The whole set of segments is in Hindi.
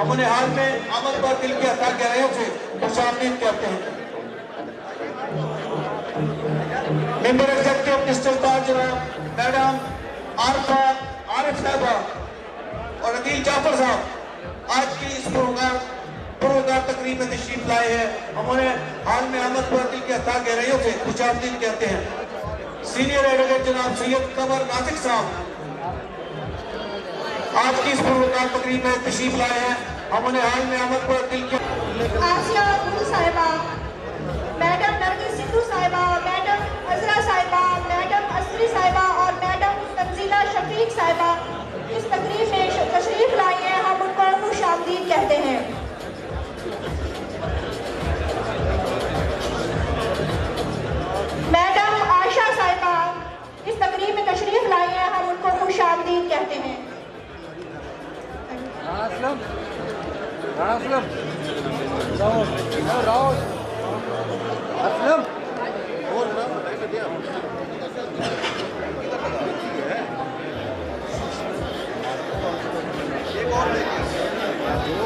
हम उन्हें हाल में आमद पर दिल की अता गहराइयों से खुशामदीद कहते हैं। मेंबर एग्जीक्यूटिव डिस्ट्रिक्ट पार्टी जनाब मैडम आरिफ साहबा और अदील जाफर साहब आज की इस पुरवकार तकरीब में तशरीफ लाए हैं। हम उन्हें हाल में आमद पर दिल की अता गहराइयों से खुशामदीद कहते हैं। सीनियर एडवोकेट जनाब सैयद कमर नासिक साहब आज की इस पुरवकार तकरीब में तशरीफ लाए हैं। हम उन्हें हाल में आमद पर दिल की आसिया अब्दुल साहिबा, मैडम नरगिस सिद्धू साहिबा, मैडम अजरा साहिबा, मैडम असरी साहिबा और मैडम तंजीला शफीक साहिबा इस तकरीब में तशरीफ लाई हैं। हम उनको खुशामदीद कहते हैं। मैडम आशा साहिबा इस तकरीब में तशरीफ लाई हैं। हम उनको खुशामदीद कहते हैं।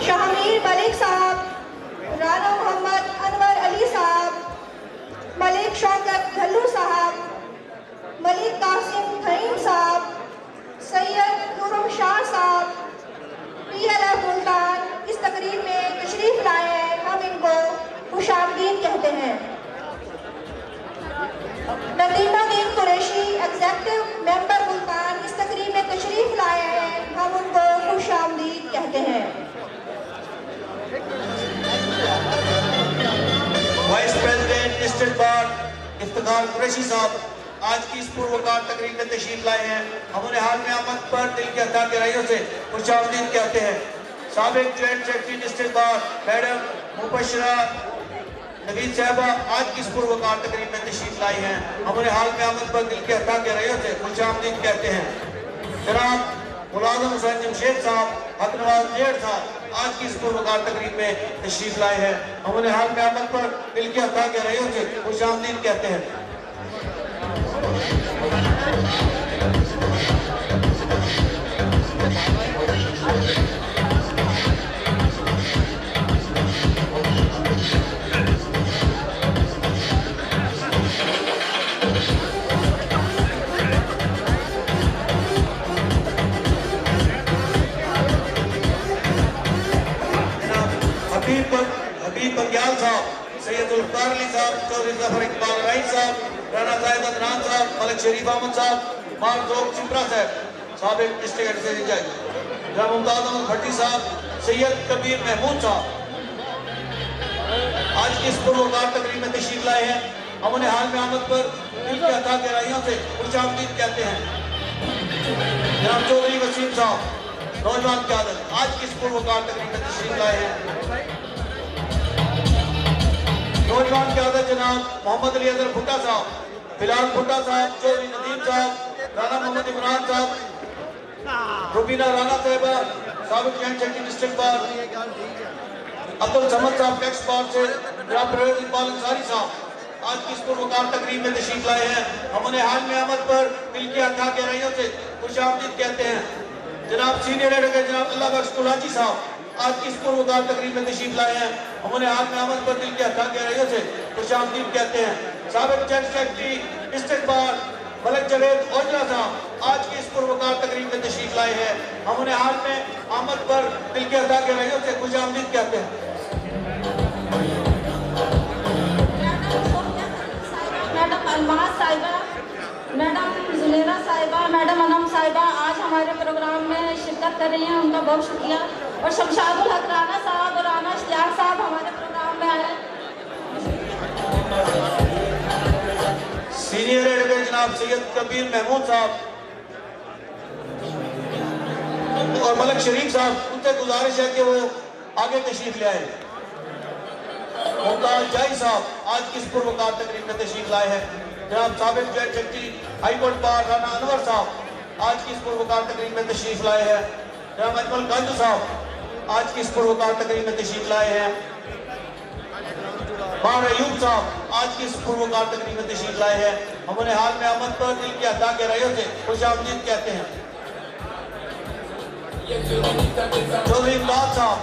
शाहमीर मलिक साहब, राना मोहम्मद अनवर अली साहब, मलिक शौकत घल्लू साहब, मलिक कासिम फहीम साहब, सैयद नूरुम शाह साहब PLF मुल्तान इस तकरीब में तशरीफ लाए हैं। हम इनको खुशामदीद कहते हैं। नदीमुद्दीन कुरैशी एग्जीक्यूटिव मेंबर मुल्तान इस तकरीब में तशरीफ लाए हैं। हम उनको खुशामदीद कहते हैं। Vice president district bar Iftikhar Qureshi साहब आज की इस पुरवकार तकरीब में तशरीफ लाए हैं। हम उन्हें हाल में आमद पर दिल की अता गहराइयों से खुशामदीद कहते हैं। साबिक joint secretary district bar madam Mubashra Naveed साहबा आज की इस पुरवकार तकरीब में तशरीफ लाई हैं। हम उन्हें हाल में आमद पर दिल की अता गहराइयों से खुशामदीद कहते हैं। जनाब मुलाजिम हुसैन जमशेद साहब हक नवाज जेठ साहब आज की इस पुरवकार तकरीब में तशरीफ लाए हैं। हम उन्हें हाल में आमद पर दिल की अता गहराइयों से खुशामदीद कहते हैं। हबीब बंग्याल साहब, सैयद उल्फार अली साहब, चौधरी जफर इकबाल राई साहब, राना साहिब अदनान साहब, मलिक शरीफ अहमद साहब, मारजोक चित्रा साहब, साबिक डिस्ट्रिक्ट एडमिनिस्ट्रेटिव जज, जनाब मुमताज अहमद भट्टी साहब, सैयद कबीर महमूद साहब आज की इस पुरवकार तकरीब में तशरीफ लाए हैं। हम उन्हें हाल में आमद पर दिल की अता गहराइयों से खुशामदीद कहते हैं। जनाब चौधरी वसीम साहब नौजवान क़यादत आज की इस पुरवकार तकरीब में तशरीफ लाए हैं। नौजवान क़यादत जनाब मोहम्मद अली अजहर भुट्टा साहब, बिलाल भुट्टा साहब, चौधरी नदीम साहब, राना मोहम्मद इमरान साहब, रुबीना राना साहिबा साबिक joint secretary district bar, Abdul Samad साहब टैक्स बार से, जनाब परवेज इकबाल अंसारी साहब आज की इस पुरवकार तकरीब में तशरीफ लाए हैं। हम उन्हें हाल में आमद पर दिल की अता गहराइयों से खुशामदीद कहते हैं। जनाब सीनियर एडवोकेट जनाब अल्लाह बख्श कुलाची साहब आज की इस पुरवकार तकरीब में तशरीफ लाए हैं। हम उन्हें हाल में आमद पर दिल की अता गहराइयों से खुशामदीद कहते हैं। साबिक joint secretary district bar Malik Javed Aujla साहब आज की इस पुरवकार तकरीब में तशरीफ लाए हैं। हम उन्हें हाल में आमद पर दिल की अता गहराइयों से खुशामदीद कहते हैं। मैडम अलमाज साहिबा, मैडम जुलेरा साहिबा, मैडम अनम साहिबा आज हमारे प्रोग्राम में शिरकत कर रही हैं। उनका बहुत शुक्रिया। और शमशादुल हक राना साहब और राना इश्तियाक साहब हमारे प्रोग्राम में आए। सीनियर एडवोकेट जनाब सैयद कबीर महमूद साहब और मलिक शरीफ साहब उनसे गुजारिश है कि वो आगे तशरीफ ले आए। मुमताज जाई साहब आज की इस पुरवकार तकरीब में तशरीफ लाए हैं। जनाब साबिक joint secretary high court bar Rana Anwar साहब आज की इस पुरवकार तकरीब में तशरीफ लाए हैं। जनाब अजमल गांजू साहब आज की इस पुरवकार तकरीब में तशरीफ लाए हैं। बार अयूब साहब आज की इस पुरवकार तकरीब में तशरीफ लाए हैं। हम उन्हें हाल में आमद पर दिल की अता गहराइयों से खुशामदीद कहते हैं। चौधरी इमदाद साहब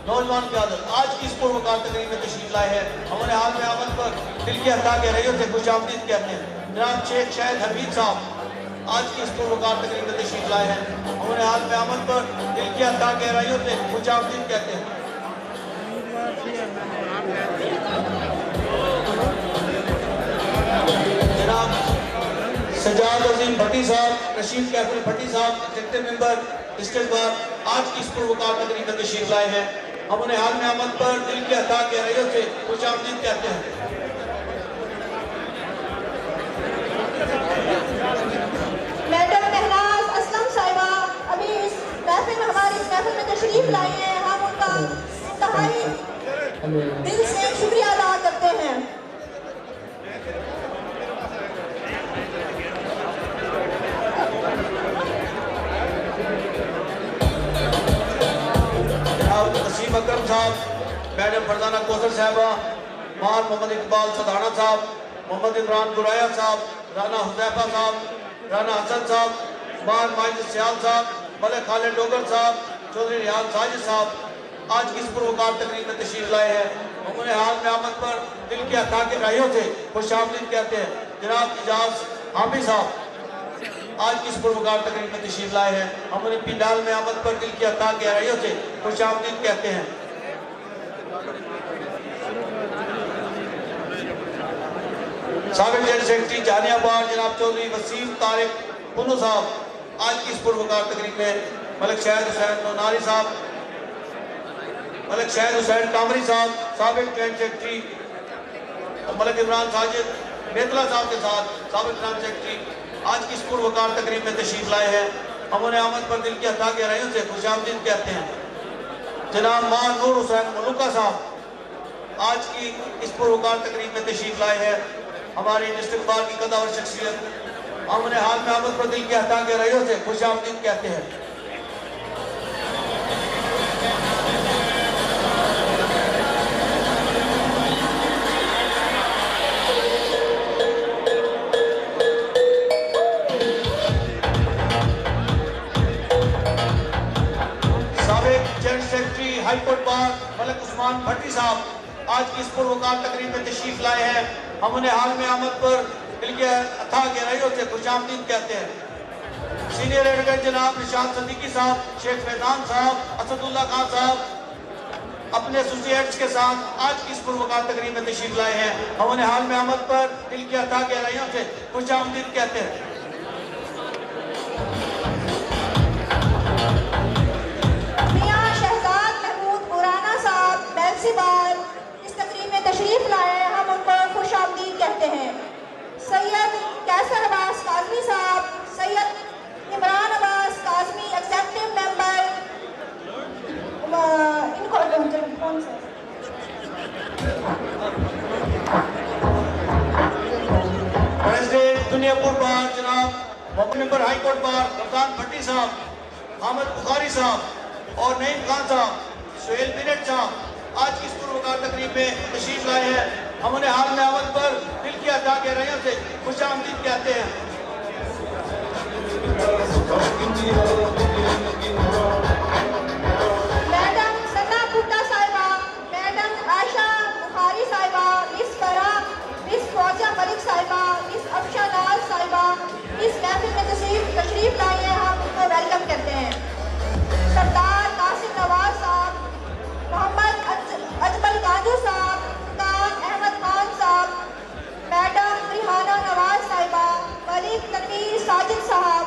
नौजवान क़यादत आज की इस पुरवकार तकरीब में तशरीफ लाए हैं। हमारे हाल में आमद पर दिल की अता गहराइयों से खुशामदीद कहते हैं। जनाब शेख शाहिद हमीद साहब आज की इस पुरवकार तकरीब में तशरीफ लाए हैं। हमारे हाल में आमद पर दिल की अता गहराइयों से खुशामदीद कहते हैं। जनाब सजाद अजीम भट्टी साहब, रशीद कैफर भट्टी साहब, एग्जीक्यूटिव मेंबर डिस्ट्रिक्ट बार आज की इस पुरवकार तकरीब में तशरीफ लाए हैं। हम उन्हें हाल में आमद पर दिल के अता गहराइयों से खुशामदीद कहते हैं। मैडम महनाज असलम साहिबा अभी इस महफिल में हमारी इस महफिल में तशरीफ लाई हैं। हम उनका इंतहाई दिल से शुक्रिया अदा करते हैं। वसीम अकरम साहब, मैडम फरजाना कौसर साहबा, मार मोहम्मद इकबाल सदाना साहब, मोहम्मद इमरान गुराया साहब, राना हुजैफा साहब, राना हसन साहब, मार माजिद सियाल साहब, मलिक खालिद डोगर साहब, चौधरी रियाज साजिद साहब आज की इस पुरवकार तकरीब में तशरीफ लाए हैं। हम उन्हें हाल में आमद पर दिल की अता के राहियों से खुशामदीद कहते हैं। जनाब इजाज हामी साहब आज की इस पुरवकार तकरीब में तशरीफ लाए हैं। हम उन्हें पिंडाल में आमद पर दिल की अता गहराइयों से खुशामदीद कहते हैं। साबिक जेल सेक्रेटरी जानियाबाद जनाब चौधरी वसीम तारिक पुन्नू साहब आज की इस पुरवकार तकरीब में मलिक शाहिद हुसैन नौनारी साहब, मलिक शाहिद हुसैन कामरी साहब, साबिक जेल सेक्रेटरी मलिक इमरान साजिद बेतला साहब के साथ साबिक जनाब सेक्रेटरी आज की इस पुरवकार तकरीब में तशरीफ लाए हैं। हम उन्हें आमद पर दिल की अता गहराइयों से खुशामदीद कहते हैं। जनाब मां नूर हुसैन मलूका साहब आज की इस पुरवकार तकरीब में तशरीफ लाए हैं। हमारी डिस्ट्रिक्ट बार की कदावर शख्सियत। हम उन्हें हाल में आमद पर दिल की अता गहराइयों से खुशामदीद कहते हैं। हाईकोर्ट बार मलिक उस्मान भट्टी साहब आज की इस पुरवकार तकरीब में तशरीफ लाए हैं। हम उन्हें हाल में आमद पर दिल के अथा गहराइयों से खुशामदीद कहते हैं। सीनियर एडवोकेट जनाब निशाद सदीकी साहब, शेख फैजान साहब, असदुल्ला खान साहब अपने एसोसिएट्स के साथ आज की इस पुरवकार तकरीब में तशरीफ लाए हैं। हम उन्हें हाल में आमद पर दिल के अथा गहराइयों से खुशामदीद कहते हैं। इस तकरीब में तशरीफ लाए हैं। हम उनको खुशामदीद कहते हैं। सैयद कैसर अब्बास काज़मी साहब, सैयद इमरान अब्बास काज़मी एग्जीक्यूटिव मेंबर इनको कौन सा प्रेसिडेंट दुनियापुर बार जनाब member high court bar Ramzan भट्टी साहब, अहमद बुखारी साहब और नईम खान साहब, सुहेल बिनेट साहब आज की इस पुरवकार तकरीब में तशरीफ लाए हैं। हम उन्हें हाल में आमद पर दिल की अता गहराइयों से खुशामदीद कहते हैं। मैडम सना भुट्टा साहिबा, मैडम आयशा बुखारी साहिबा, मिस बरा, मिस फौजिया मलिक साहिबा, मिस अफशा नाज साहिबा इस महफिल में तशरीफ लाई है। हम उनको वेलकम करते हैं। सरदार कासिम नवाज साहब, मोहम्मद अजमल गाजू साहब, सुल्तान अहमद खान साहब, मैडम रिहाना नवाज साहिबा, मलिक तनवीर साजिद साहब,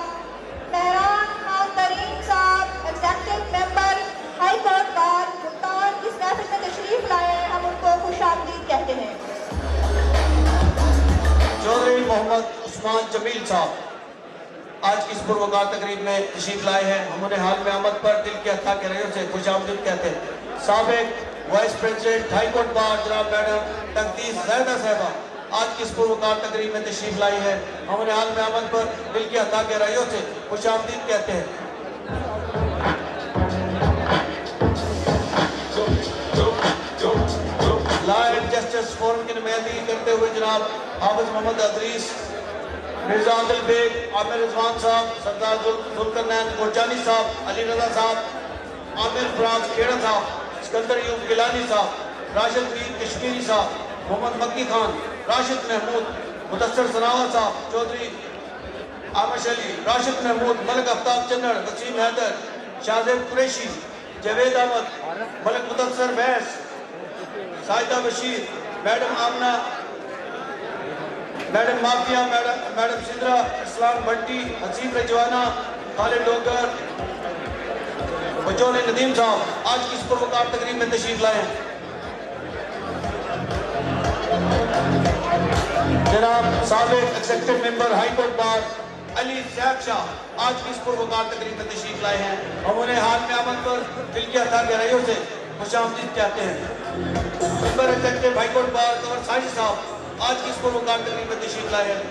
मेहरान खान तरीन साहब executive member high court bar Multan इस महफिल में तशरीफ लाए हैं। हम उनको खुशामदीद कहते हैं। चौधरी मोहम्मद उस्मान जमील साहब आज की इस पुरवकार तकरीब में तशरीफ लाए हैं। हम उन्हें हाल में आमद पर दिल के अता गहराइयों से खुशामदीद कहते हैं। साबिक vice president high court bar जनाब मैडम तकदीस जैदा साहिबा आज की इस पुरवकार तकरीब में तशरीफ लाई है। हम उन्हें हाल में आमद पर दिल की अता गहराइयों से खुशामदीद कहते हैं। लॉ एंड जस्टिस फोरम की नुमाइंदगी करते हुए जनाब हाफिज मोहम्मद अदरीस, मिर्जा आदिल बेग, आमिर रिजवान साहब, सरदार जुल्करनैन गोरजानी साहब, अली रजा साहब, आमिर फराज खेड़ा साहब, सिकंदर यूब गिलानी साहब, राशिद मीर कश्मीरी साहब, मोहम्मद मक्की खान, राशिद महमूद, मुदस्सर सनावा साहब, चौधरी आमश अली, राशिद महमूद, मलिक आफ्ताब चन्नड़, वसीम हैदर, शाहजेब कुरैशी, जावेद अहमद, मलिक मुदस्सर बैस, साजिदा बशीर, मैडम आमना, मैडम माफिया, मैडम सिंद्रा, इस्लाम भट्टी, हसीब रजवाना, खालिद डोगर, बचौले नदीम साहब आज की इस पुरवकार तकरीब में तशरीफ लाए हैं। जनाब साबिक executive member high court bar Ali Saif Shah आज की इस पुरवकार तकरीब में तशरीफ लाए हैं। हम उन्हें हाल में आमद पर दिल की अता गहराइयों से खुशामदीद कहते हैं। Member executive high court bar Kanwar Sajid साहब आज की इस पुरवकार तकरीब में तशरीफ लाए हैं।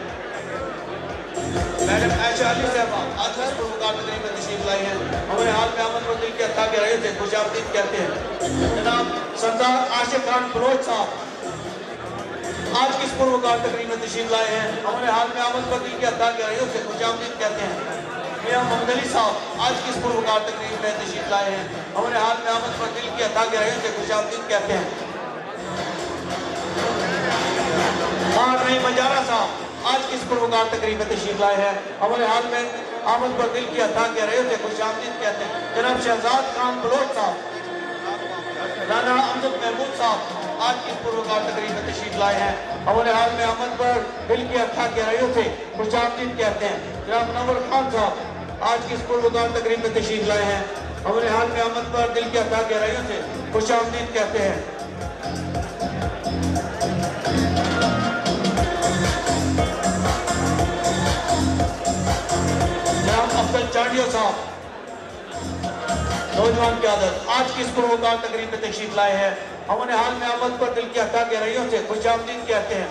मैडम आयशा अली साहबा आज की इस पुरवकार तकरीब में तशरीफ लाई हैं। हमारे हाल में आमद पर दिल की अता गहराइयों से खुशामदीद कहते हैं। जनाब सरदार आशिफ खान बलोच साहब आज की इस पुरवकार तकरीब में तशरीफ लाए हैं। हमारे हाल में आमद पर दिल की अता गहराइयों से खुशामदीद कहते हैं। मियां मोहम्मद अली साहब आज की इस पुरवकार तकरीब में तशरीफ लाए हैं। हमारे हाल में आमद पर दिल की अता गहराइयों से खुशामदीद कहते हैं। नहीं मजारा साहब आज की इस पुरवकार तकरीब में तशरीफ लाए हैं। हमारे हाल में आमद पर दिल की अता गहराइयों से खुशामदीद कहते हैं। जनाब शहजाद खान बलोच साहब, राना अमजद महमूद साहब आज की इस पुरवकार तकरीब में तशरीफ लाए हैं। हमारे हाल में आमद पर दिल की अता गहराइयों से खुशामदीद कहते हैं। जनाब मुनव्वर खान साहब आज की इस पुरवकार तकरीब में तशरीफ लाए हैं। हमारे हाल में आमद पर दिल की अता गहराइयों से खुशामदीद कहते हैं। चांडियो साहब नौजवान की आदत आज की इस पुरवकार तकरीब में तशरीफ लाए हैं। हमारे हाल में आमद पर दिल की अता गहराइयों से खुशामदीद कहते हैं।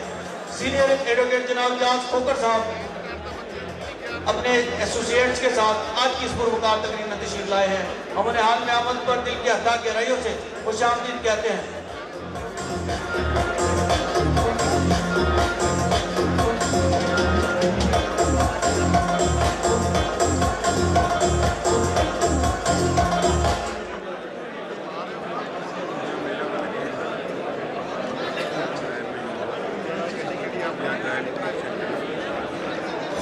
सीनियर एडवोकेट जनाब जाज खोकर साहब अपने एसोसिएट्स के साथ आज की इस पुरवकार तकरीब में तशरीफ लाए हैं। हमारे हाल में आमद पर दिल की अता गहराइयों से खुशामदीद कहते हैं।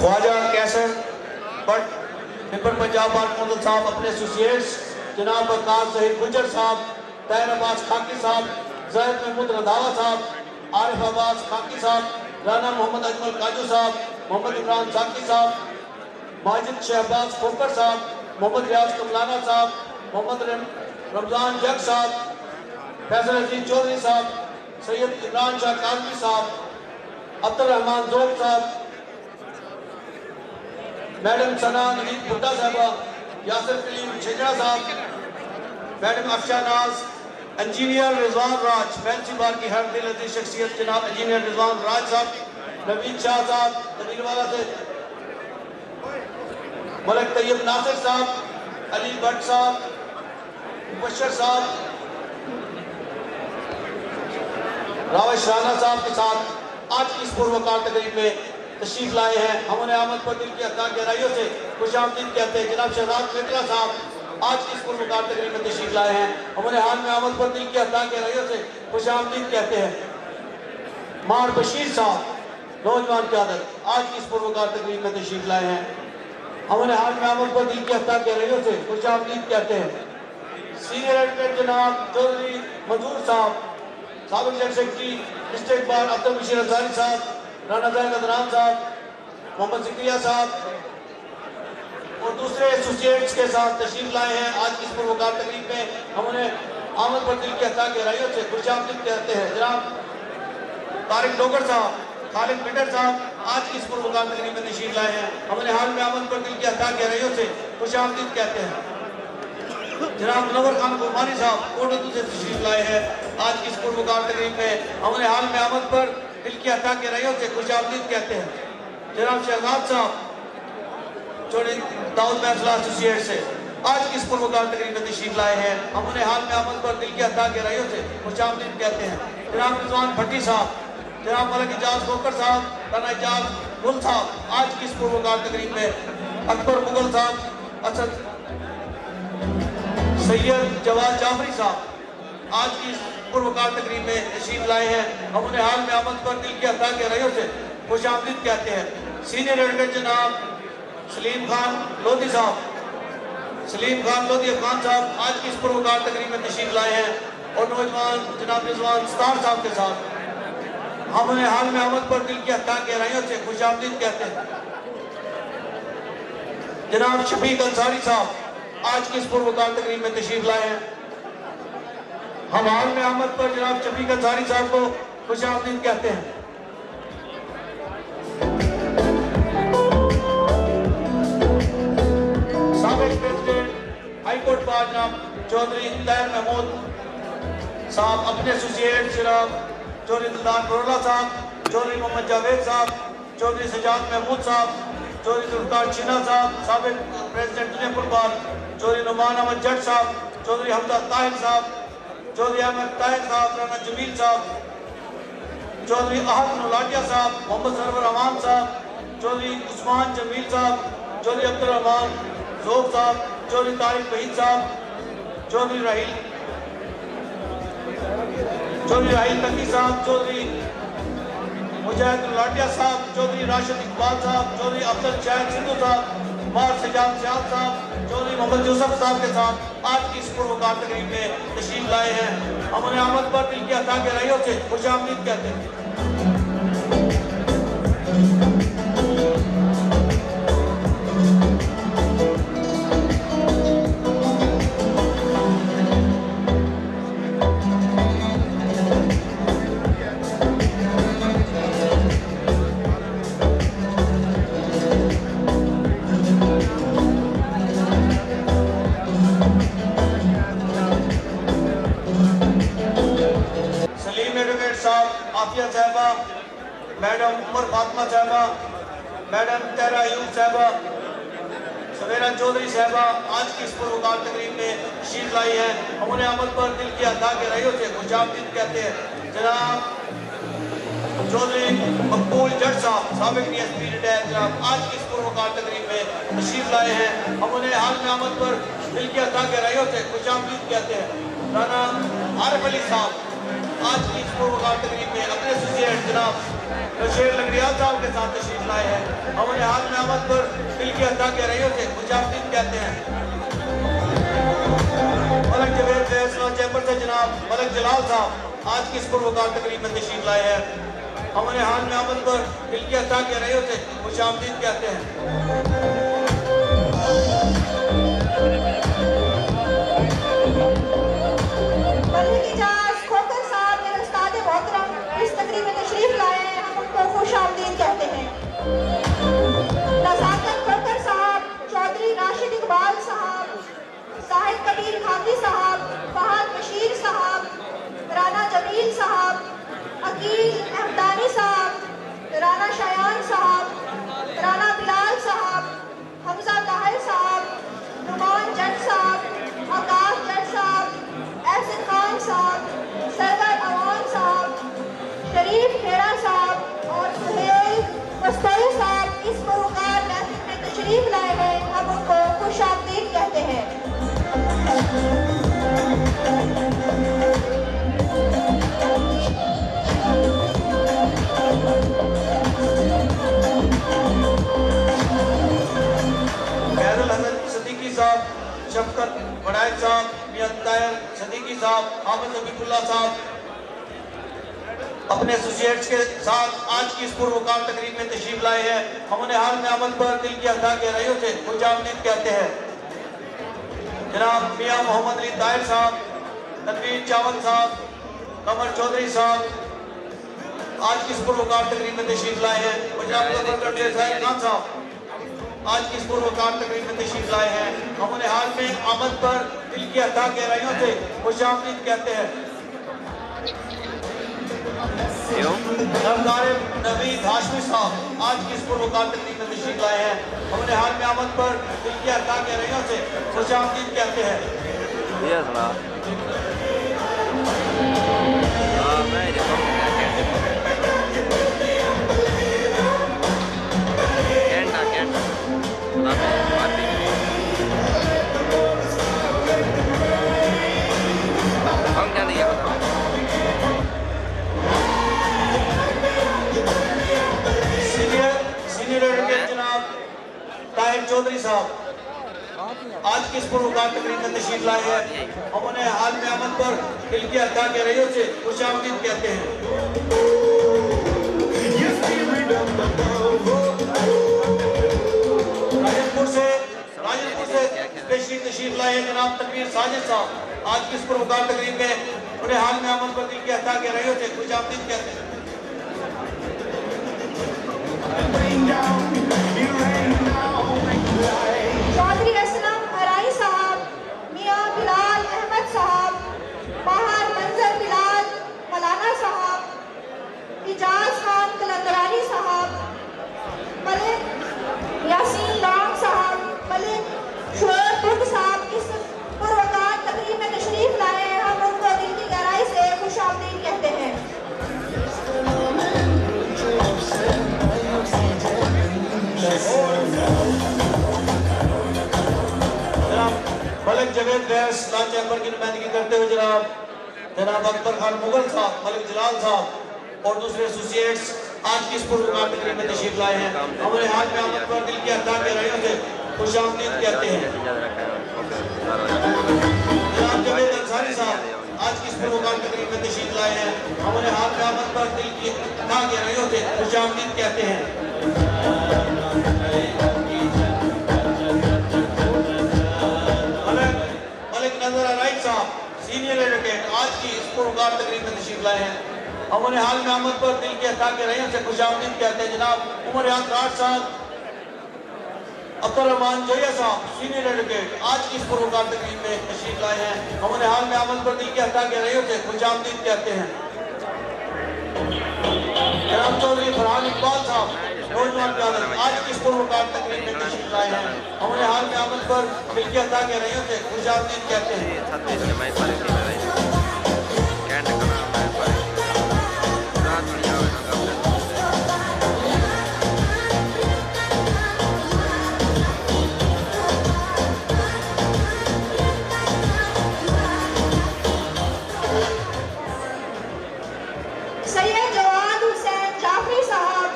Khawaja Qaiser Butt member Punjab bar council साहब अपने एसोसिएट्स जनाब वकास जहीर गुजर साहब, तैर अब्बास खाकी साहब, जैद महमूद रंधावा साहब, आरिफ अब्बास खाकी साहब, राना मोहम्मद अजमल काजू साहब, मोहम्मद इमरान साकी साहब, माजिद शहबाज खोकर साहब, मोहम्मद रियाज कमलाना साहब, मोहम्मद रमजान जग साहब, फैसल अजीज चौधरी साहब, सैयद इमरान शाह काजमी साहब, अब्दुल रहमान जोग साहब, मैडम सना नवीद भुट्टा साहबा, यासिर कलीम छिजड़ा साहब, मैडम अफशा नाज, इंजीनियर रिजवान राज, महलसी बार की हर दिल अजीज शख्सियत जनाब इंजीनियर रिजवान राज साहब, नवीद शाह साहब तमीरवाला से, मलिक तैयब नासिर साहब, अली भट्ट साहब, मुबशर साहब, रावश राना साहब के साथ आज की इस पुरवकार तकरीब में तशरीफ लाए हैं। हमारे आमद पर दिल की अता गहराइयों से खुशामदीद कहते हैं। जनाब शहजाद मित्रा साहब आज की इस पुरवकार तकरीब में तशरीफ लाए हैं। हमारे हाल में आमद पर दिल की अता गहराइयों से खुशामदीद कहते हैं। मार बशीर साहब नौजवान की आदत आज की इस पुरवकार तकरीब में तशरीफ लाए हैं। हमारे हाल में आमद पर दिल की अता गहराइयों से खुशामदीद कहते हैं। सीनियर एडवोकेट जनाब चौधरी मंजूर साहब, साबिक general secretary district bar Abdul Bashir Ansari साहब, राना ज़ैद अदनान साहब, मोहम्मद ज़िक्रिया साहब और दूसरे एसोसिएट्स के साथ तशरीफ लाए हैं। आज की इस पुरवकार तकरीब में हमने आमद पर दिल की अता गहराइयों से खुशामदीद कहते हैं। जनाब तारिक डोगर साहब, खालिद बिटर साहब आज की इस पुरवकार तकरीब में तशरीफ लाए हैं। हमने हाल में आमद पर दिल की अता गहराइयों से खुशामदीद कहते हैं। जनाब मुनव्वर खान गुरमानी साहब कोटद्दू से तशरीफ लाए हैं। आज की इस पुरवकार तकरीब में हमने हाल में आमद पर दिल की अता गहराइयों से खुशामदीद कहते हैं। जनाब शहजाद साहब चौधरी दाऊद फैसला एसोसिएट से आज की इस पुरवकार तकरीब में तशरीफ लाए हैं। हमने हाल में आमद पर दिल की अता गहराइयों से खुशामदीद कहते हैं। जनाब रिजवान भट्टी साहब, जनाब मलिक इजाज खोकर साहब, राना इजाज गुल साहब आज की इस पुरवकार तकरीब में, अकबर मुगल साहब, असद सैयद जवाद जाफरी साहब आज की इस पुरवकार तकरीब में तशरीफ लाए हैं। हम उन्हें हाल में आमद पर दिल की अता गहराइयों से खुशामदीद कहते हैं। सीनियर एडवोकेट जनाब सलीम खान लोधी साहब आज की इस पुरवकार तकरीब में तशरीफ लाए हैं और नौजवान जनाब रिजवान स्टार साहब के साथ हम उन्हें हाल में आमद पर दिल की अता गहराइयों से खुशामदीद कहते हैं। जनाब शफीक अंसारी साहब आज की इस पुरवकार तकरीब में तशरीफ लाए हैं। हम हाल में आमद पर जनाब शफीक अंसारी साहब को खुशामदीद कहते हैं। साबिक प्रेसिडेंट हाई कोर्ट बार जनाब चौधरी तैर महमूद साहब, अपने एसोसिएट जनाब चौधरी दिलदार बरोला साहब, चौधरी मोहम्मद जावेद साहब, चौधरी सजाद महमूद साहब, चौधरी जुल्फकार चीना साहब, साबिक प्रेसिडेंट दुनियापुर बार चौधरी नुमान अहमद जट साहब, चौधरी हमजा ताहिर साहब, चौधरी अहमद ताहिर साहब, राना जमील साहब, चौधरी अहद नौलाटिया साहब, मोहम्मद सरवर अमान साहब, चौधरी उस्मान जमील साहब, चौधरी अब्दुल रहमान जोग साहब, चौधरी तारिक वहीद साहब, चौधरी राहिल तकी साहब, चौधरी मुजाहिद लाटिया साहब, चौधरी राशिद इकबाल साहब, चौधरी अफजल शाहिद सिद्धू साहब, मार सजाद सियाद साहब, चौधरी मोहम्मद यूसुफ साहब के साथ आज की इस पुरवकार तकरीब में तशरीफ लाए हैं। हम उन्हें आमद पर दिल की अता गहराइयों से खुशामदीद कहते हैं। आफिया साहबा, मैडम उमर फातिमा साहबा, मैडम तेरा अयूब साहबा, सवेरा चौधरी साहबा आज की इस पुरवकार तकरीब में तशरीफ लाई है। हम उन्हें अमल पर दिल की अता गहराइयों से खुशामदीद कहते हैं। जनाब चौधरी मकबूल जट साहब, साबिक डीएसपी रिटायर जनाब आज की इस पुरवकार तकरीब में तशरीफ लाए हैं। हम उन्हें हाल में अमल पर दिल की अता गहराइयों से खुशामदीद कहते हैं। राना आरिफ अली साहब आज की इस पुरवकार तकरीब में अपने एसोसिएट जनाब शेर लंगड़ियाल साहब के साथ तशरीफ लाए हैं। हम उन्हें हाल में आमद पर दिल की अता गहराइयों से खुशामदीद कहते हैं। मलक जवेद फैसला चैम्बर से जनाब मलक जलाल साहब आज की इस पुरवकार तकरीब में तशरीफ लाए हैं। हम उन्हें हाल में आमद पर दिल की अता गहराइयों से खुशामदीद कहते हैं। इस तकरीब में तशरीफ लाए हैं, हम उनको खुशामदीद कहते हैं। नज़ाकत खोकर साहब, चौधरी राशिद इकबाल साहब, साहिब कबीर खाकी साहब, फहद बशीर साहब, राना जमील साहब, अकील अहमदानी साहब, राना शायान साहब, राना बिलाल साहब, हमजा ताहिर साहब, नुमान जट साहब, आकाश जट साहब, एहसन खान साहब, सरवर अवान साहब, शरीफ खेड़ा साहब और सुहेल मस्तोई साहब इस पुरवकार महफिल में तशरीफ लाए हैं। हम उनको खुशामदीद कहते हैं। खैरुल हसन सदीकी साहब, शफकत वड़ाइक साहब, मियां ताहिर सदीकी साहब, हामिद हबीबुल्लाह साहब अपने एसोसिएट्स के साथ आज की इस पुरवकार तकरीब में तशरीफ लाए हैं। हम उन्हें हाल में अमल पर दिल की अता गहराइयों से खुशामदीद कहते हैं। जनाब मियां मोहम्मद अली ताहिर साहब, तनवीर चावल साहब, कमर चौधरी साहब आज की इस पुरवकार तकरीब में तशरीफ लाए हैं। जनाब खान साहब आज की इस पुरवकार तकरीब में तशरीफ लाए हैं। हम उन्हें हाल में आमद पर दिल की अता गहराइयों से खुशामदीद कहते हैं। नवीद हाशमी साहब आज की इस पुरवकार तकरीब में तशरीफ लाए हैं। हम उन्हें हाल में आमद पर दिल की अता गहराइयों से खुशामदीद कहते हैं। không cho đi चौधरी साहब आज की इस पुरस्कार तकरीब में तशरीफ लाए हैं। हम उन्हें हाल में आमद पर दिल की अता के रहियों से खुशामदीद कहते हैं। राजनपुर से स्पेशली तशरीफ लाए हैं जनाब तकबीर साजिद साहब आज की इस पुरस्कार तकरीब में उन्हें हाल में आमद पर दिल की अता के रहियों से खुशामदीद कहते हैं। चौधरी असलम हराई साहब, मियां बिलाल अहमद साहब, बाहर मंजर बिलाल मलाना साहब, इजाज खान कलंदरानी साहब, मलिक यासीन लॉन्ग साहब, मलिक शोएब बुग साहब इस पुरवकार तकरीब में तशरीफ लाए हैं। हम उनको दिल की गहराई से खुशामदीद कहते हैं। मलिक जवेद बैस लाल चैम्बर की नुमाइंदगी करते हुए जनाब अकबर खान मुगल साहब, मलिक जलाल साहब और दूसरे एसोसिएट्स आज की इस पुरस्कार तकरीब में तशरीफ लाए हैं। हमारे हाथ में आमद पर दिल की अता के रहियों से खुशामदीद कहते हैं। जनाब जवेद अंसारी साहब आज की इस पुरस्कार तकरीब में तशरीफ लाए हैं। हमारे हाथ में आमद पर दिल की अता के रहियों से खुशामदीद कहते हैं। सीनियर एडवोकेट आज की इस पुरस्कार तकरीब में तशरीफ लाए हैं। हम उन्हें हाल में आमद पर दिल के अता के रहियों से खुशामदीद कहते हैं। जनाब उमर यात्राट साहब, अब्दुल रहमान जोया साहब सीनियर एडवोकेट आज की इस पुरस्कार तकरीब में तशरीफ लाए हैं। हम उन्हें हाल में आमद पर दिल के अता के रहियों से खुशामदीद कहते हैं। जनाब चौधरी फरहान इकबाल साहब नौजवान क्यादत आज की इस पुरस्कार तकरीब में तशरीफ लाए हैं। हम उन्हें हाल में आमद पर दिल के अता के रहियों से खुशामदीद कहते हैं। सैयद जवाद हुसैन जाफरी साहब,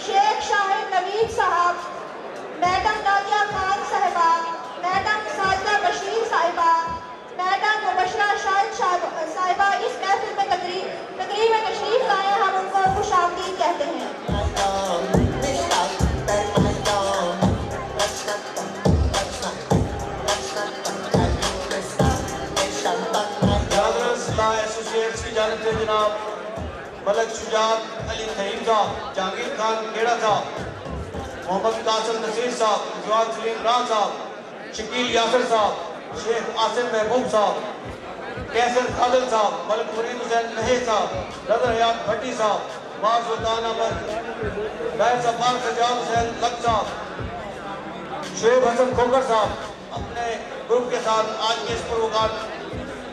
शेख शाहिद नवीद साहब, मैडम नादिया खान साहिबा, मैडम साजिदा बशीर साहिबा, मैडम मुबशरा शाहिद साहिबा इस महफिल में तकरीब में तशरीफ लाए। हम उनको खुशामदीद कहते हैं। एसोसिएट्स की जानिब से जनाब मलिक शुजात अली तहीम साहब, जहांगीर खान खेड़ा साहब, मोहम्मद कासिम नसीर साहब, जवाद सलीम रान साहब, शकील यासर साहब, शेख आसिम महबूब साहब, कैसर खादिल साहब, मलिक मुरीद हुसैन महज साहब, रज़ा हयात भट्टी साहब, मां सुल्तान अहमद बैस अब्बास सजाद हुसैन लक साहब, शुएब हसन खोकर साहब अपने ग्रुप के साथ आज के इस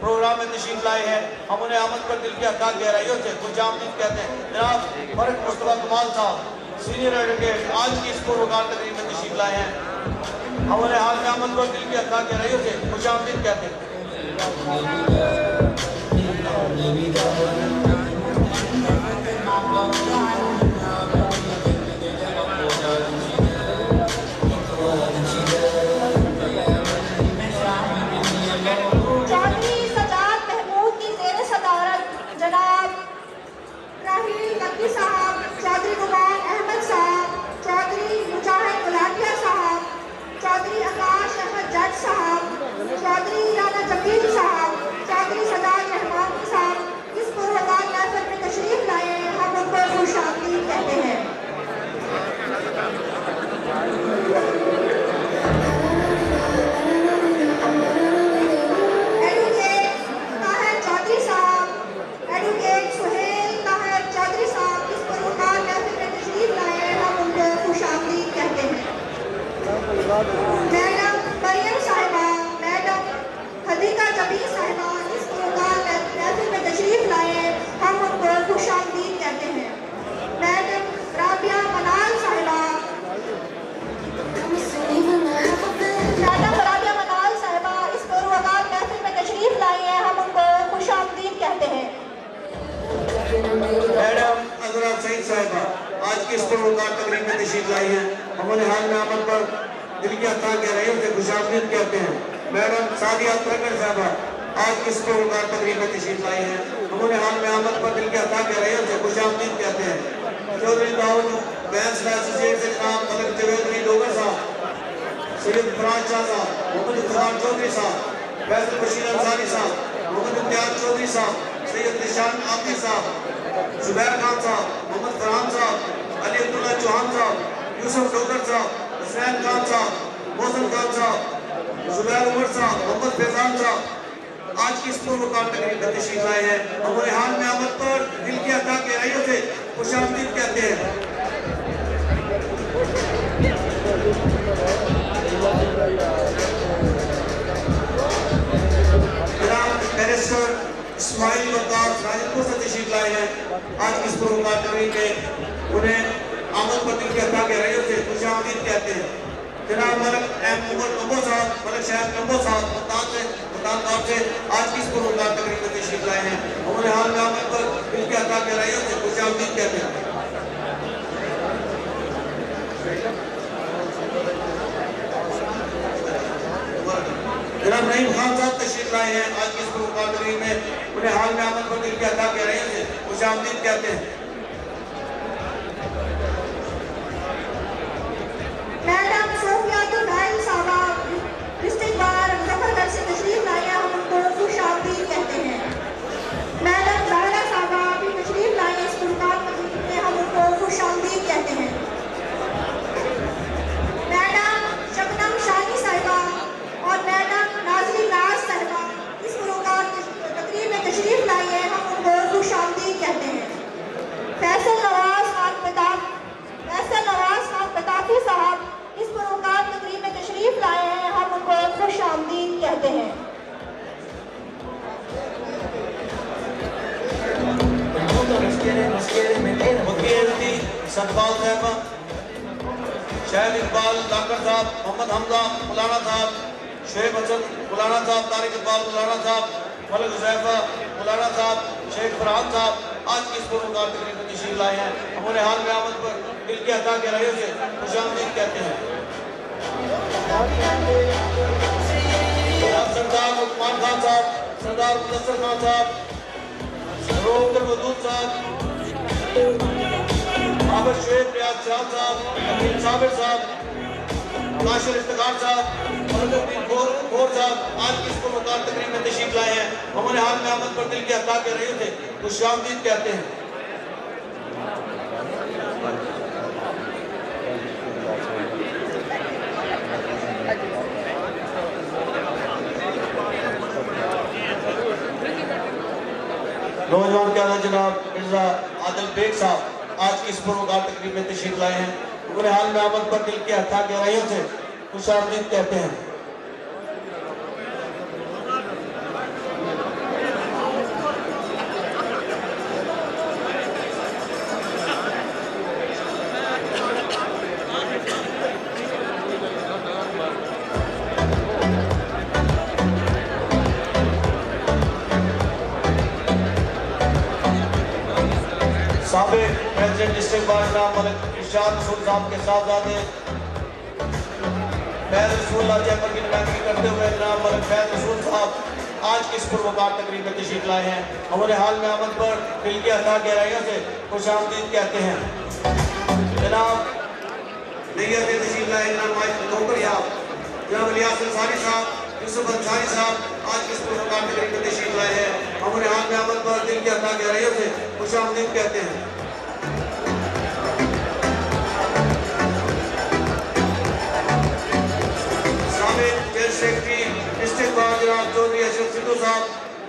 प्रोग्राम में तशरीफ लाए हैं। हम उन्हें आमद पर दिल की अता गहराइयों से खुशामदीद कहते हैं। जनाब फर्क मुस्तफा कमाल साहब सीनियर एडवोकेट आज की इस प्रोग्राम तकरीब में तशरीफ लाए हैं। हम उन्हें हाल में आमद पर दिल की अता गहराइयों से खुशामदीद कहते हैं। साहब, चौधरी गुमान अहमद साहब, चौधरी मुजाहिद गुलाटिया साहब, चौधरी आकाश अहमद जट साहब, चौधरी राना जमील साहब, चौधरी सदात रहमान साहब इस पुरवकार महफिल में तशरीफ लाए। हम उनको खुशामदीद कहते हैं। एडवोकेट ताहिर चौधरी साहब, एडवोकेट सुहेल ताहिर चौधरी साहब इस पुरवकार महफिल में तशरीफ लाए। हम उनको खुशामदीद कहते हैं। मैडम मरियम साहिबा, मैडम हदीका जबीर साहिबा इस पुरवकार महफिल में तशरीफ लाए। हम उनको खुशामदीद कहते हैं। मैडम राबिया मनाल साहिबा, मैडम राबिया मनाल साहिबा इस पुरवकार महफिल में तशरीफ लाई है। हम उनको खुशामदीद कहते हैं। मैडम अजरा सईद साहिबा आज की इस पुरवकार तकरीब में तशरीफ लाई हैं। हम उन्हें हाल में आमद पर दिल की अता गहराइयों से खुशामदीद कहते हैं। मैडम सादिया प्रकट साहबा आज किस प्रोग्राम तकरीब में तशरीफ लाई हैं, उन्होंने हाल में आमद पर दिल की अता गहराइयों से खुशामदीद कहते हैं। चौधरी दाऊद बैंस एसोसिएट से जनाब मलिक जवेद अली डोगर साहब, सैयद फराज शाह साहब, मोहम्मद इफ्तिखार चौधरी साहब, फैसल बशीर अंसारी साहब, मोहम्मद इम्तियाज चौधरी साहब, सैयद निशान आफी साहब, जुबैर खान साहब, मोहम्मद फरहान साहब, अली अब्दुल्ला चौहान साहब, यूसुफ डोगर साहब, हुसैन खान साहब, मोहसिन खान साहब, जुबैर उमर साहब, मोहम्मद फैजान साहब आज की इस पुरवकार तकरीब में तशरीफ लाए हैं। हमारे हाल में आमद पर दिल की अता गहराइयों से खुशामदीद कहते हैं। जनाब बैरिस्टर इस्माइल वकास राजपुर से तशरीफ लाए हैं। आज की इस पुरवकार तकरीब में उन्हें आमद पर दिल की अता गहराइयों से खुशामदीद कहते हैं। जनाब मलिक एम उमर कम्बो साहब, मलिक शाहिद कम्बो साहब मुल्तान से आज की इस प्रोग्राम तकरीब में तशरीफ लाए हैं। उन्होंने हाल में आमद पर दिल की अता गहराइयों से खुशामदीद कहते हैं। जनाब नईम खान साहब तशरीफ लाए हैं। आज की इस प्रोग्राम तकरीब में उन्हें हाल में आमद पर दिल की अता गहराइयों से खुशामदीद कहते हैं। मैडम सोफियातुल हक साहबा डिस्ट्रिक्ट बार मुजफ्फरगढ़ से तशरीफ लाए हैं, हम उनको खुशामदीद कहते हैं। मैडम ज़हरा साहबा भी तशरीफ लाए हैं इस प्रोग्राम में, हम उनको खुशामदीद कहते हैं। मैडम शबनम शाही साहिबा और मैडम नाज़रीन नाज साहिबा इस प्रोग्राम तकरीब में तशरीफ लाई है, हम उनको खुशामदीद कहते हैं। फैसल नवाज खान पताफी साहब इस प्रोग्राम तकरीब में तशरीफ लाए हैं, हम उनको खुशामदीद कहते हैं। सतपाल साहबा, शाहिद इकबाल लाकर साहब, मोहम्मद हमजा मौलाना साहब, शुएब हसन मौलाना साहब, तारिक इकबाल मौलाना साहब, मलिक हुज़ैफा मौलाना साहब, शेख फरहान साहब आज की इस प्रोग्राम तकरीब में तशरीफ लाए हैं। हमारे हाल में आमद पर दिल की अता गहराइयों से खुशामदीद कहते हैं। सरदार उस्मान खान साहब, सरदार मुदस्सर खान साहब, रोकर मदूद साहब, आबिद शुएब रियाज शाह साहब, अमीन साबिर साहब, नाशिर इफ्तिखार साहब, खोर साहब आज की इस प्रोग्राम तकरीब में तशरीफ लाए हैं। हमारे हाल में आमद पर दिल की अता गहराइयों से खुशामदीद कहते हैं। नौजवान क्या जनाब मिर्जा आदिल बेग साहब आज की इस प्रोग्राम तकरीब में तशरीफ लाए हैं। उन्हें हाल में आमद पर दिल की अता गहराइयों से खुशामदीद कहते हैं। साबिक प्रेसिडेंट डिस्ट्रिक्ट बार जनाब मलिक इरशाद रसूल साहब के साहबजादे फैज रसूल जयपुर की नुमाइंदगी करते हुए जनाब मलिक फैज रसूल साहब आज की इस पुरवकार तकरीब में तशरीफ लाए हैं। हमारे हाल में आमद पर दिल की अता गहराइयों से खुशामदीद कहते हैं। जनाब नैया से तशरीफ लाए जनाब जनाब इलियास अंसारी साहब, यूसुफ अंसारी साहब आज की इस पुरवकार तकरीब में तशरीफ लाए हैं। हमारे हाल में आमद पर दिल की अता गहराइयों से खुशामदीद कहते हैं। सेक्रेटरी डिस्ट्रिक्ट बार जनाब चौधरी अशरफ सिद्धू साहब,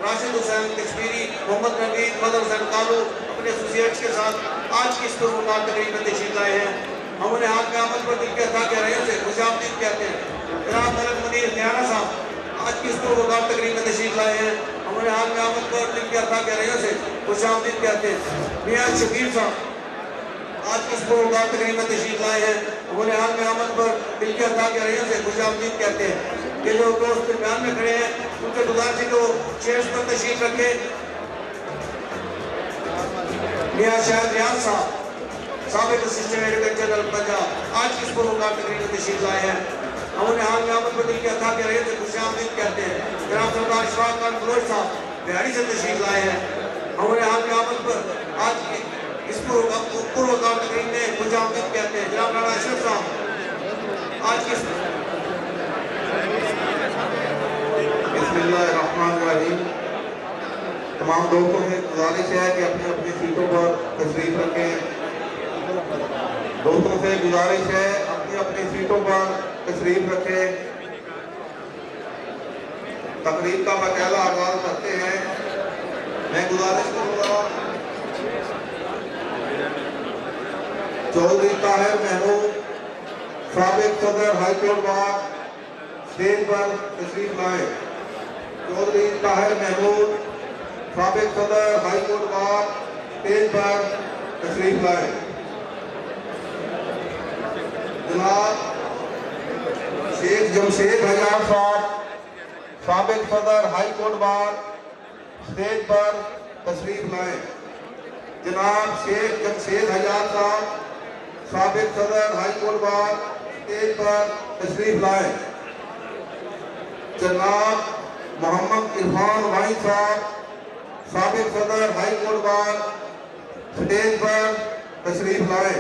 राशिद हुसैन कश्मीरी, मोहम्मद नबीद, मदर हुसैन कालू अपने एसोसिएट्स के साथ आज की इस प्रोग्राम तकरीब में तशरीफ लाए हैं। हमारे हाल में आमद पर दिल के अता गहराइयों से खुशामदीद कहते हैं। जनाब मलिक मुनीर न्यारा साहब आज की इस प्रोग्राम तकरीब में तशरीफ लाए हैं। हमारे हाल में आमद पर दिल के अता गहराइयों से खुशामदीद कहते हैं। मियां शबीर साहब आज की इस प्रोग्राम तकरीब में तशरीफ लाए हैं। हमारे हाल में आमद पर दिल के अता गहराइयों से खुशामदीद कहते हैं। ये जो दोस्त दरमियान में खड़े हैं उनसे गुजारिश है कि वो चेयर्स पर तशरीफ रखें। मियां शाहिद रियाज साहब साबिक असिस्टेंट एडिटर जनरल पंजाब आज की इस प्रोग्राम तकरीब में तशरीफ लाए हैं। हम उन्हें हाल में आमद पर दिल के अता के रहे थे खुशामदीद कहते हैं। जनाब सरदार इशफाक खान फिरोज साहब बिहाड़ी से तशरीफ लाए हैं। हम उन्हें हाल में आमद पर आज की इस पूर्वकाल तकरीब में खुशामदीद कहते हैं। जनाब राणा अशरफ साहब आज की बिस्मिल्लाहिर्रहमानिर्रहीम। तमाम दोस्तों से गुजारिश है कि अपनी अपनी सीटों पर तशरीफ रखें। दोस्तों से गुजारिश है अपनी अपनी सीटों पर तशरीफ रखें। तकरीब का बाकायदा आगाज करते हैं। मैं गुजारिश करूँगा चौधरी ताहिर महमूद साबिक सदर हाई कोर्ट बार स्टेज पर तशरीफ लाए। चौधरी ताहिर महमूद साबिक सदर हाई कोर्ट बार स्टेज पर तशरीफ लाए। जनाब शेख जमशेद हजार साहब साबिक सदर हाई कोर्ट बार स्टेज पर तशरीफ लाए। जनाब शेख जमशेद हजार साहब साबिक सदर हाई कोर्ट बार स्टेज पर तशरीफ लाए। जनाब मोहम्मद इरफान वाई साहब साबिक सदर हाई कोर्ट बार स्टेज पर तशरीफ लाए।